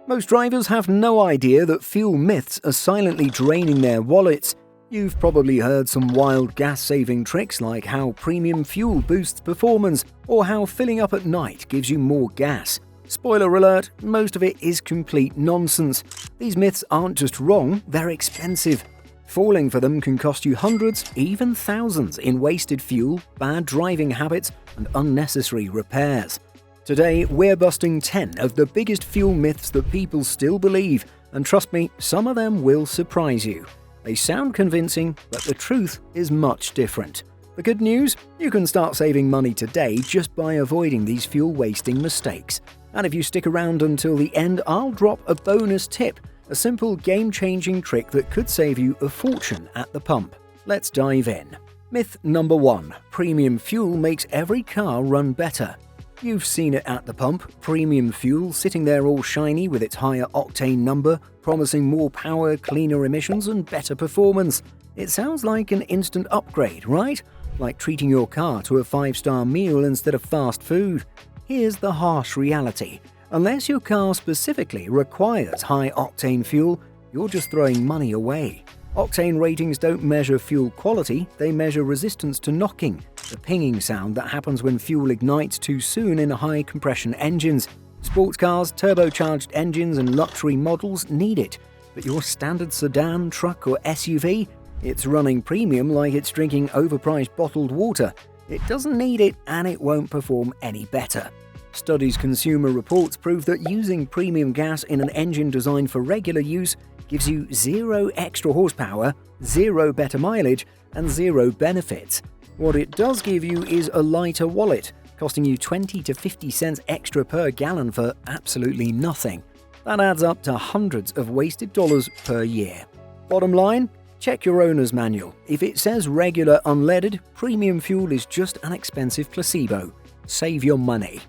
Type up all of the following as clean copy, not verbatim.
Most drivers have no idea that fuel myths are silently draining their wallets. You've probably heard some wild gas-saving tricks like how premium fuel boosts performance or how filling up at night gives you more gas. Spoiler alert, most of it is complete nonsense. These myths aren't just wrong, they're expensive. Falling for them can cost you hundreds, even thousands in wasted fuel, bad driving habits, and unnecessary repairs. Today, we're busting 10 of the biggest fuel myths that people still believe, and trust me, some of them will surprise you. They sound convincing, but the truth is much different. The good news? You can start saving money today just by avoiding these fuel-wasting mistakes. And if you stick around until the end, I'll drop a bonus tip, a simple game-changing trick that could save you a fortune at the pump. Let's dive in. Myth number 1. Premium fuel makes every car run better. You've seen it at the pump, premium fuel sitting there all shiny with its higher octane number, promising more power, cleaner emissions, and better performance. It sounds like an instant upgrade, right? Like treating your car to a 5-star meal instead of fast food. Here's the harsh reality. Unless your car specifically requires high-octane fuel, you're just throwing money away. Octane ratings don't measure fuel quality, they measure resistance to knocking, the pinging sound that happens when fuel ignites too soon in high-compression engines. Sports cars, turbocharged engines, and luxury models need it, but your standard sedan, truck, or SUV? It's running premium like it's drinking overpriced bottled water. It doesn't need it, and it won't perform any better. Studies Consumer Reports prove that using premium gas in an engine designed for regular use gives you 0 extra horsepower, 0 better mileage, and 0 benefits. What it does give you is a lighter wallet, costing you 20 to 50 cents extra per gallon for absolutely nothing. That adds up to hundreds of wasted dollars per year. Bottom line? Check your owner's manual. If it says regular unleaded, premium fuel is just an expensive placebo. Save your money.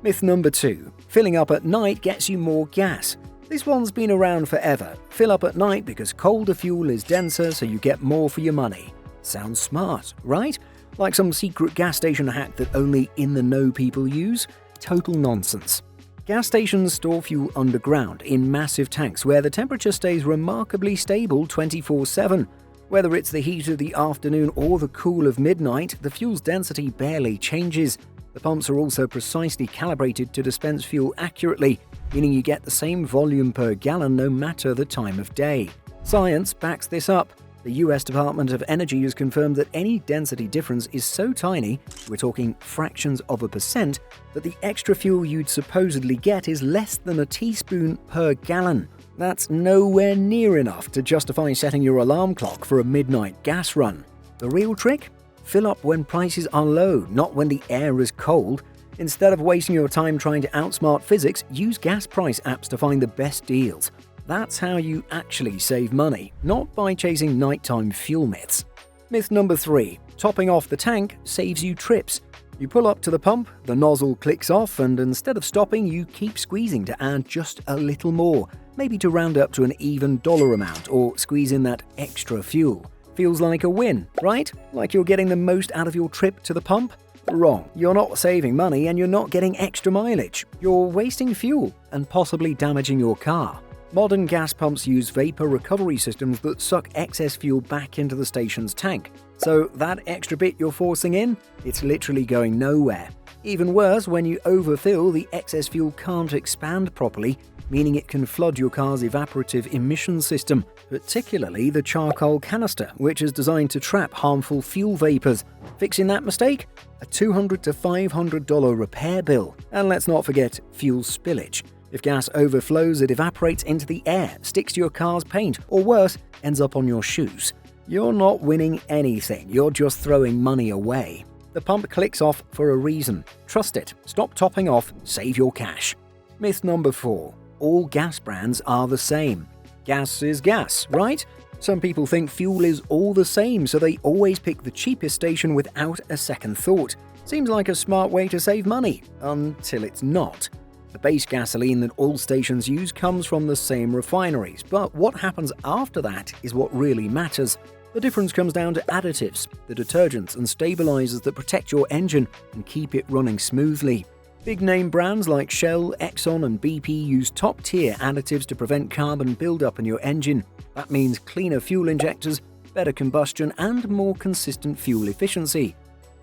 Myth number 2. Filling up at night gets you more gas. This one's been around forever. Fill up at night because colder fuel is denser so you get more for your money. Sounds smart, right? Like some secret gas station hack that only in-the-know people use? Total nonsense. Gas stations store fuel underground in massive tanks where the temperature stays remarkably stable 24/7. Whether it's the heat of the afternoon or the cool of midnight, the fuel's density barely changes. The pumps are also precisely calibrated to dispense fuel accurately, meaning you get the same volume per gallon no matter the time of day. Science backs this up. The US Department of Energy has confirmed that any density difference is so tiny, we're talking fractions of a percent, that the extra fuel you'd supposedly get is less than a teaspoon per gallon. That's nowhere near enough to justify setting your alarm clock for a midnight gas run. The real trick? Fill up when prices are low, not when the air is cold. Instead of wasting your time trying to outsmart physics, use gas price apps to find the best deals. That's how you actually save money, not by chasing nighttime fuel myths. Myth number 3. Topping off the tank saves you trips. You pull up to the pump, the nozzle clicks off, and instead of stopping, you keep squeezing to add just a little more, maybe to round up to an even dollar amount or squeeze in that extra fuel. Feels like a win, right? Like you're getting the most out of your trip to the pump? Wrong. You're not saving money and you're not getting extra mileage. You're wasting fuel and possibly damaging your car. Modern gas pumps use vapor recovery systems that suck excess fuel back into the station's tank. So that extra bit you're forcing in, it's literally going nowhere. Even worse, when you overfill, the excess fuel can't expand properly, meaning it can flood your car's evaporative emission system, particularly the charcoal canister, which is designed to trap harmful fuel vapors. Fixing that mistake? A $200 to $500 repair bill. And let's not forget fuel spillage. If gas overflows, it evaporates into the air, sticks to your car's paint, or worse, ends up on your shoes. You're not winning anything, you're just throwing money away. The pump clicks off for a reason. Trust it. Stop topping off, save your cash. Myth number 4. All gas brands are the same. Gas is gas, right? Some people think fuel is all the same, so they always pick the cheapest station without a second thought. Seems like a smart way to save money, until it's not. The base gasoline that all stations use comes from the same refineries, but what happens after that is what really matters. The difference comes down to additives, the detergents and stabilizers that protect your engine and keep it running smoothly. Big-name brands like Shell, Exxon, and BP use top-tier additives to prevent carbon buildup in your engine. That means cleaner fuel injectors, better combustion, and more consistent fuel efficiency.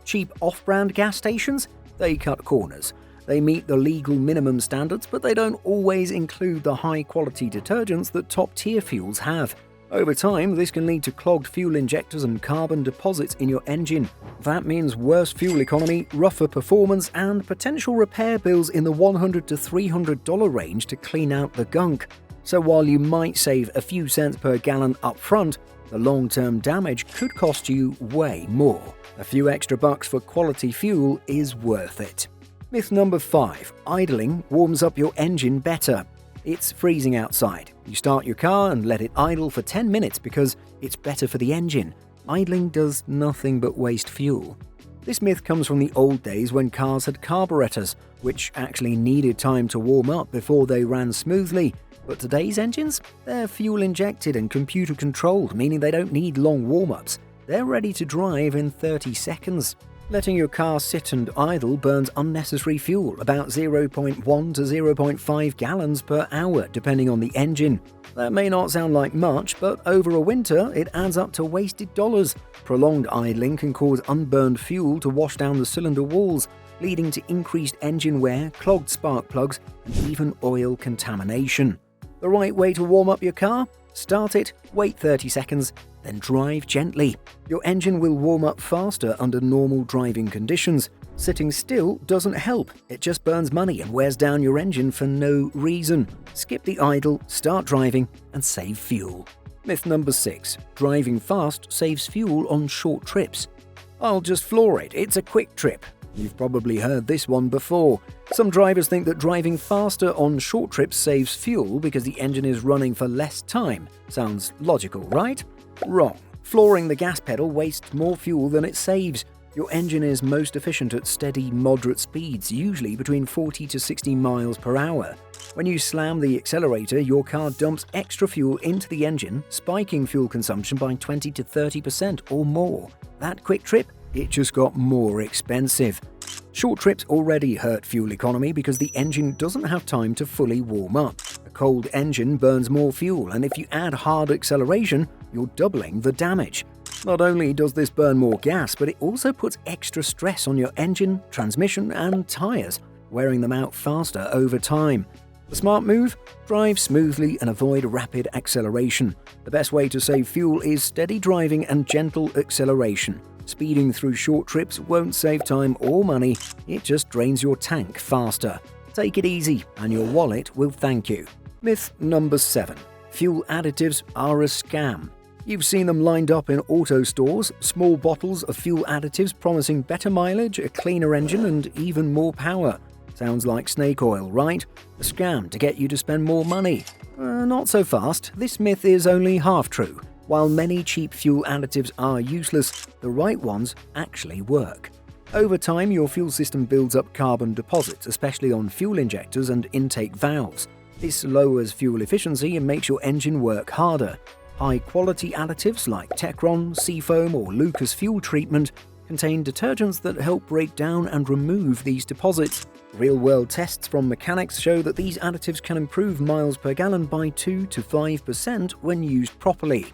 Cheap off-brand gas stations? They cut corners. They meet the legal minimum standards, but they don't always include the high-quality detergents that top-tier fuels have. Over time, this can lead to clogged fuel injectors and carbon deposits in your engine. That means worse fuel economy, rougher performance, and potential repair bills in the $100 to $300 range to clean out the gunk. So while you might save a few cents per gallon up front, the long-term damage could cost you way more. A few extra bucks for quality fuel is worth it. Myth number 5. Idling warms up your engine better. It's freezing outside. You start your car and let it idle for 10 minutes because it's better for the engine. Idling does nothing but waste fuel. This myth comes from the old days when cars had carburetors, which actually needed time to warm up before they ran smoothly. But today's engines? They're fuel injected and computer controlled, meaning they don't need long warm-ups. They're ready to drive in 30 seconds. Letting your car sit and idle burns unnecessary fuel, about 0.1 to 0.5 gallons per hour, depending on the engine. That may not sound like much, but over a winter, it adds up to wasted dollars. Prolonged idling can cause unburned fuel to wash down the cylinder walls, leading to increased engine wear, clogged spark plugs, and even oil contamination. The right way to warm up your car? Start it, wait 30 seconds, then drive gently. Your engine will warm up faster under normal driving conditions. Sitting still doesn't help. It just burns money and wears down your engine for no reason. Skip the idle, start driving, and save fuel. Myth number 6. Driving fast saves fuel on short trips. I'll just floor it. It's a quick trip. You've probably heard this one before. Some drivers think that driving faster on short trips saves fuel because the engine is running for less time. Sounds logical, right? Wrong. Flooring the gas pedal wastes more fuel than it saves. Your engine is most efficient at steady, moderate speeds, usually between 40 to 60 miles per hour. When you slam the accelerator, your car dumps extra fuel into the engine, spiking fuel consumption by 20 to 30% or more. That quick trip? It just got more expensive. Short trips already hurt fuel economy because the engine doesn't have time to fully warm up. A cold engine burns more fuel, and if you add hard acceleration, you're doubling the damage. Not only does this burn more gas, but it also puts extra stress on your engine, transmission, and tires, wearing them out faster over time. The smart move? Drive smoothly and avoid rapid acceleration. The best way to save fuel is steady driving and gentle acceleration. Speeding through short trips won't save time or money, it just drains your tank faster. Take it easy, and your wallet will thank you. Myth number 7. Fuel additives are a scam. You've seen them lined up in auto stores, small bottles of fuel additives promising better mileage, a cleaner engine, and even more power. Sounds like snake oil, right? A scam to get you to spend more money. Not so fast. This myth is only half true. While many cheap fuel additives are useless, the right ones actually work. Over time, your fuel system builds up carbon deposits, especially on fuel injectors and intake valves. This lowers fuel efficiency and makes your engine work harder. High-quality additives like Techron, Seafoam, or Lucas Fuel Treatment contain detergents that help break down and remove these deposits. Real-world tests from mechanics show that these additives can improve miles per gallon by 2 to 5% when used properly.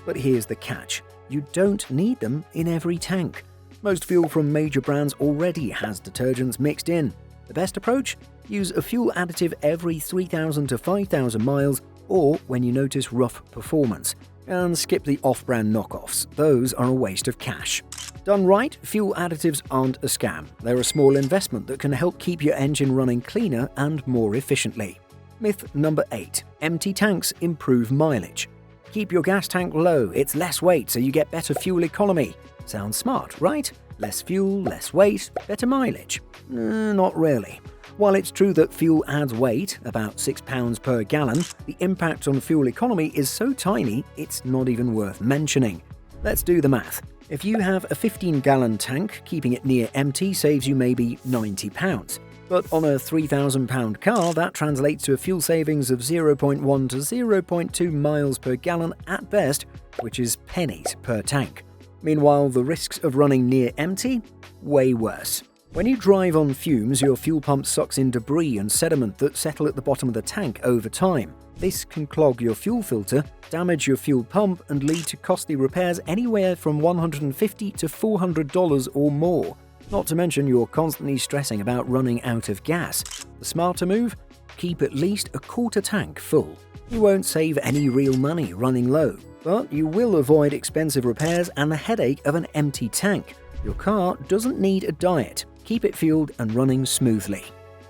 But here's the catch. You don't need them in every tank. Most fuel from major brands already has detergents mixed in. The best approach? Use a fuel additive every 3,000 to 5,000 miles or when you notice rough performance. And skip the off-brand knockoffs. Those are a waste of cash. Done right, fuel additives aren't a scam. They're a small investment that can help keep your engine running cleaner and more efficiently. Myth number 8. Empty tanks improve mileage. Keep your gas tank low, it's less weight so you get better fuel economy. Sounds smart, right? Less fuel, less weight, better mileage. Not really. While it's true that fuel adds weight, about 6 pounds per gallon, the impact on fuel economy is so tiny it's not even worth mentioning. Let's do the math. If you have a 15-gallon tank, keeping it near empty saves you maybe £90. But on a £3,000 car, that translates to a fuel savings of 0.1 to 0.2 miles per gallon at best, which is pennies per tank. Meanwhile, the risks of running near empty? Way worse. When you drive on fumes, your fuel pump sucks in debris and sediment that settle at the bottom of the tank over time. This can clog your fuel filter, damage your fuel pump, and lead to costly repairs anywhere from $150 to $400 or more. Not to mention you're constantly stressing about running out of gas. The smarter move? Keep at least a quarter tank full. You won't save any real money running low, but you will avoid expensive repairs and the headache of an empty tank. Your car doesn't need a diet. Keep it fueled and running smoothly.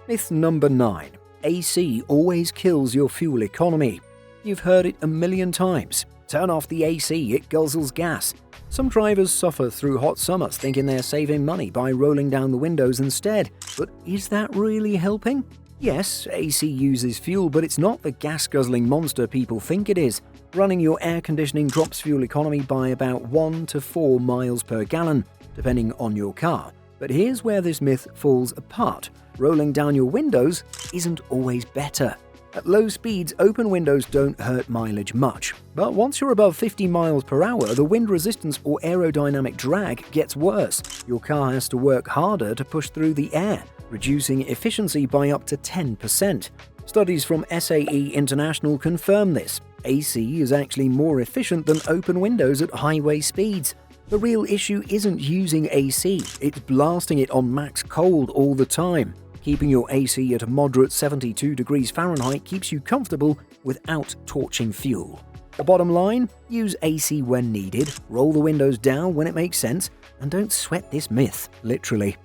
Myth number 9. AC always kills your fuel economy. You've heard it a million times. Turn off the AC, it guzzles gas. Some drivers suffer through hot summers thinking they're saving money by rolling down the windows instead. But is that really helping? Yes, AC uses fuel, but it's not the gas-guzzling monster people think it is. Running your air conditioning drops fuel economy by about 1 to 4 miles per gallon, depending on your car. But here's where this myth falls apart. Rolling down your windows isn't always better. At low speeds, open windows don't hurt mileage much. But once you're above 50 miles per hour, the wind resistance or aerodynamic drag gets worse. Your car has to work harder to push through the air, reducing efficiency by up to 10%. Studies from SAE International confirm this. AC is actually more efficient than open windows at highway speeds. The real issue isn't using AC, it's blasting it on max cold all the time. Keeping your AC at a moderate 72 degrees Fahrenheit keeps you comfortable without torching fuel. The bottom line? Use AC when needed, roll the windows down when it makes sense, and don't sweat this myth, literally.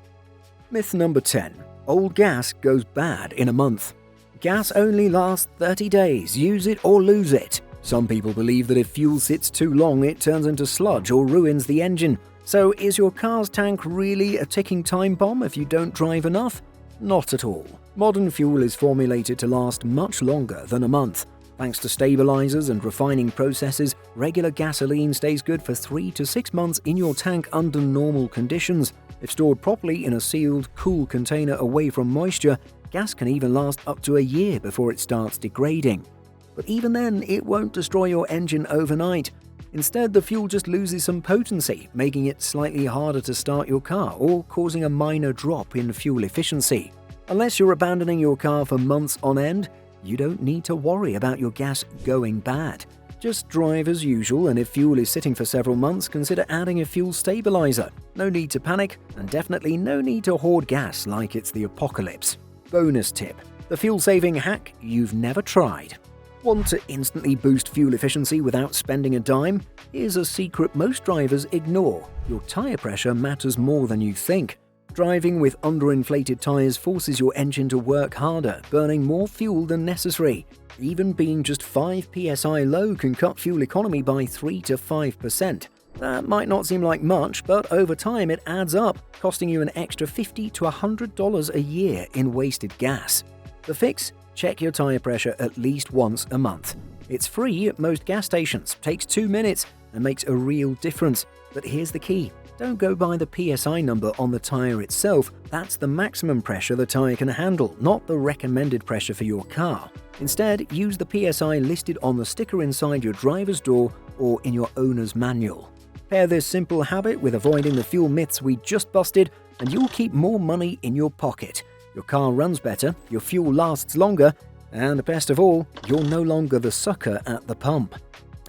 Myth number 10. Old gas goes bad in a month. Gas only lasts 30 days, use it or lose it. Some people believe that if fuel sits too long, it turns into sludge or ruins the engine. So is your car's tank really a ticking time bomb if you don't drive enough? Not at all. Modern fuel is formulated to last much longer than a month. Thanks to stabilizers and refining processes, regular gasoline stays good for 3 to 6 months in your tank under normal conditions. If stored properly in a sealed, cool container away from moisture, gas can even last up to a year before it starts degrading. But even then, it won't destroy your engine overnight. Instead, the fuel just loses some potency, making it slightly harder to start your car or causing a minor drop in fuel efficiency. Unless you're abandoning your car for months on end, you don't need to worry about your gas going bad. Just drive as usual, and if fuel is sitting for several months, consider adding a fuel stabilizer. No need to panic, and definitely no need to hoard gas like it's the apocalypse. Bonus tip: the fuel-saving hack you've never tried. Want to instantly boost fuel efficiency without spending a dime? Here's a secret most drivers ignore. Your tire pressure matters more than you think. Driving with underinflated tires forces your engine to work harder, burning more fuel than necessary. Even being just 5 psi low can cut fuel economy by 3 to 5%. That might not seem like much, but over time it adds up, costing you an extra $50 to $100 a year in wasted gas. The fix? Check your tire pressure at least once a month. It's free at most gas stations, takes 2 minutes, and makes a real difference. But here's the key: don't go by the PSI number on the tire itself. That's the maximum pressure the tire can handle, not the recommended pressure for your car. Instead, use the PSI listed on the sticker inside your driver's door or in your owner's manual. Pair this simple habit with avoiding the fuel myths we just busted, and you'll keep more money in your pocket. Your car runs better, your fuel lasts longer, and best of all, you're no longer the sucker at the pump.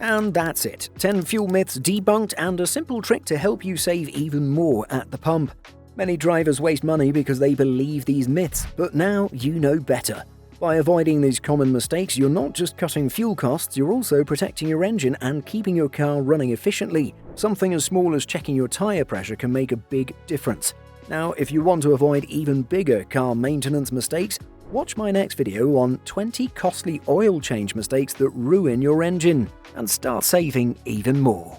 And that's it. 10 fuel myths debunked and a simple trick to help you save even more at the pump. Many drivers waste money because they believe these myths, but now you know better. By avoiding these common mistakes, you're not just cutting fuel costs, you're also protecting your engine and keeping your car running efficiently. Something as small as checking your tire pressure can make a big difference. Now, if you want to avoid even bigger car maintenance mistakes, watch my next video on 20 costly oil change mistakes that ruin your engine, and start saving even more.